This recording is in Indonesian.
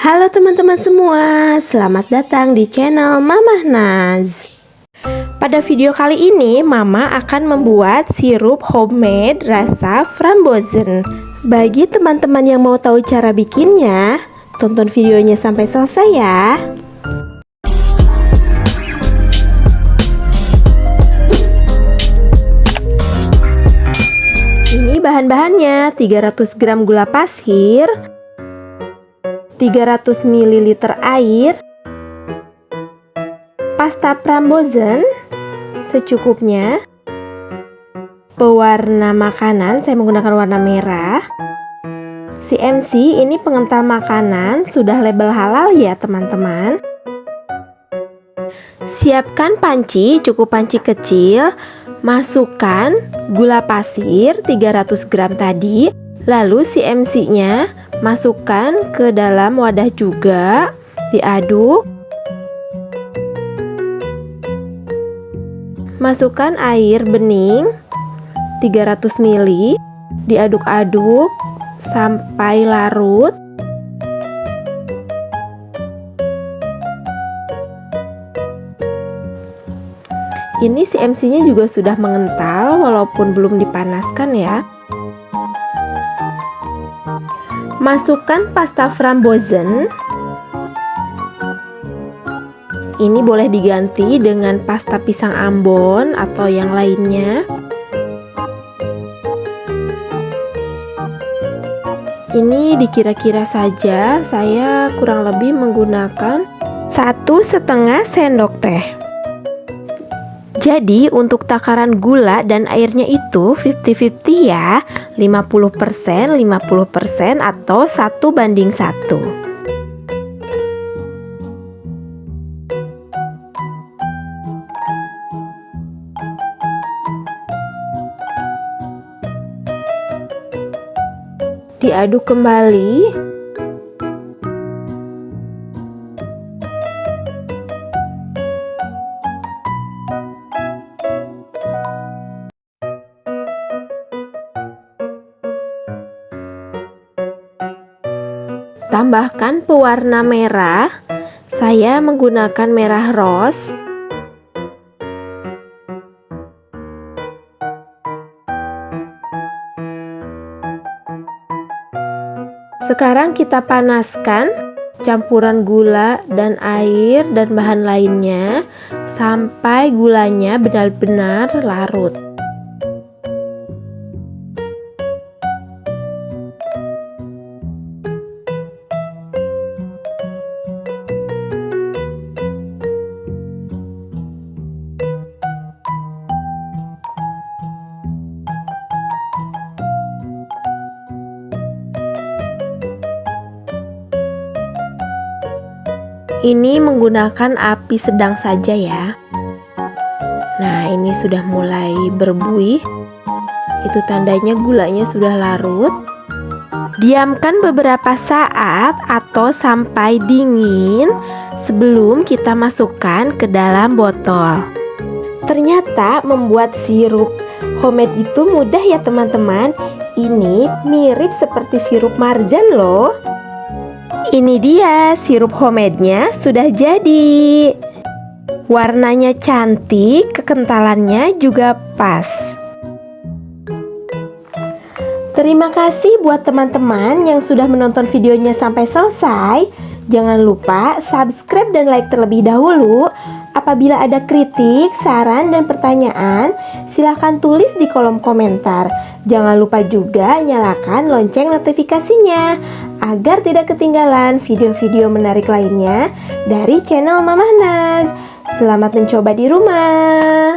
Halo teman-teman semua, selamat datang di channel Mamah Naz. Pada video kali ini, Mama akan membuat sirup homemade rasa frambozen. Bagi teman-teman yang mau tahu cara bikinnya, tonton videonya sampai selesai ya. Ini bahan-bahannya: 300 gram gula pasir, 300 ml air, pasta frambozen secukupnya, pewarna makanan, saya menggunakan warna merah, CMC, ini pengental makanan, sudah label halal ya teman-teman. Siapkan panci, cukup panci kecil, masukkan gula pasir 300 gram tadi, lalu CMC nya masukkan ke dalam wadah juga, diaduk. Masukkan air bening 300 ml, diaduk-aduk sampai larut. Ini CMC-nya juga sudah mengental walaupun belum dipanaskan ya. Masukkan pasta frambozen. Ini boleh diganti dengan pasta pisang ambon atau yang lainnya. Ini dikira-kira saja, saya kurang lebih menggunakan 1,5 sendok teh. Jadi untuk takaran gula dan airnya itu 50-50 ya, 50% atau 1:1. Diaduk kembali. Tambahkan pewarna merah. Saya menggunakan merah rose. Sekarang kita panaskan campuran gula dan air dan bahan lainnya sampai gulanya benar-benar larut. Ini menggunakan api sedang saja ya. Nah, ini sudah mulai berbuih. Itu tandanya gulanya sudah larut. Diamkan beberapa saat atau sampai dingin sebelum kita masukkan ke dalam botol. Ternyata membuat sirup homemade itu mudah ya teman-teman. Ini mirip seperti sirup marjan loh. Ini dia sirup homemade-nya sudah jadi. Warnanya cantik, kekentalannya juga pas. Terima kasih buat teman-teman yang sudah menonton videonya sampai selesai. Jangan lupa subscribe dan like terlebih dahulu. Apabila ada kritik, saran, dan pertanyaan, silahkan tulis di kolom komentar. Jangan lupa juga nyalakan lonceng notifikasinya agar tidak ketinggalan video-video menarik lainnya dari channel Mamah Naz. Selamat mencoba di rumah.